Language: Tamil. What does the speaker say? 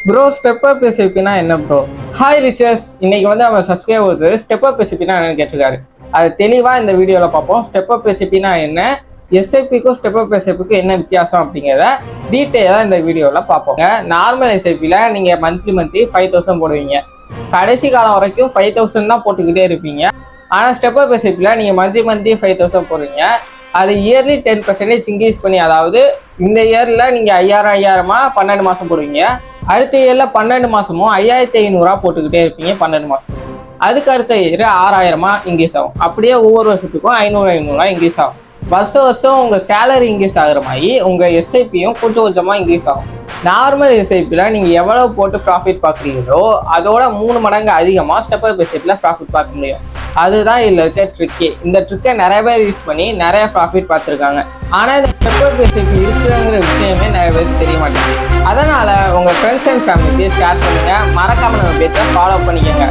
ப்ரோ ஸ்டெப் அப் எஸ்ஐபினா என்ன ப்ரோ? ஹாய் ரிச்சர்ஸ், இன்னைக்கு வந்து அவன் சப்ஸ்கிரைபர் ஸ்டெப் அப் எஸ்ஐபினா என்னன்னு கேட்டிருக்காரு. அது தெளிவாக இந்த வீடியோவில் பார்ப்போம். ஸ்டெப் அப் எஸ்ஐபினா என்ன, எஸ்ஐபிக்கும் ஸ்டெப் அப் எஸ்ஐபிக்கும் என்ன வித்தியாசம் அப்படிங்கிறத டீட்டெயிலாக இந்த வீடியோவில் பார்ப்போங்க. நார்மல் எஸ்ஐபியில் நீங்கள் மந்த்லி 5000 போடுவீங்க. கடைசி காலம் வரைக்கும் 5000 தான் போட்டுக்கிட்டே இருப்பீங்க. ஆனால் ஸ்டெப் அப் எஸ்ஐபியில் நீங்கள் மந்த்லி 5000 போடுறீங்க. அது இயர்லி 10% இன்க்ரீஸ் பண்ணி, அதாவது இந்த இயரில் நீங்கள் 5000 12 மாதம் போடுவீங்க. அடுத்த இயரில் 12 மாதமும் 5500 போட்டுக்கிட்டே இருப்பீங்க 12 மாதம். அதுக்கு அடுத்த இயர் 6000 இன்க்ரீஸ் ஆகும். அப்படியே ஒவ்வொரு வருஷத்துக்கும் 500 இன்க்ரீஸ் ஆகும். வருஷம் உங்கள் சேலரி இன்க்ரீஸ் ஆகிற மாதிரி உங்கள் எஸ்ஐபியும் கொஞ்சம் கொஞ்சமாக இன்க்ரீஸ் ஆகும். நார்மல் எஸ்ஐபியில் நீங்கள் எவ்வளோ போட்டு ப்ராஃபிட் பார்க்குறீங்களோ அதோட 3 மடங்கு அதிகமாக ஸ்டெப் அப் எஸ்ஐபியில் ப்ராஃபிட் பார்க்க முடியும். அதுதான் இதில் இருக்க ட்ரிக்கே. இந்த ட்ரிக்கை நிறைய பேர் யூஸ் பண்ணி நிறைய ப்ராஃபிட் பார்த்துருக்காங்க. ஆனால் இந்த ஸ்டெப் அப் எஸ்ஐபி இருக்குங்கிற விஷயமே நிறைய பேருக்கு தெரிய மாட்டேங்குது. அதனால் உங்கள் ஃப்ரெண்ட்ஸ் அண்ட் ஃபேமிலிக்கு ஷேர் பண்ணுங்கள். மறக்காமல் நம்ம பேச்சை ஃபாலோ பண்ணிக்கோங்க.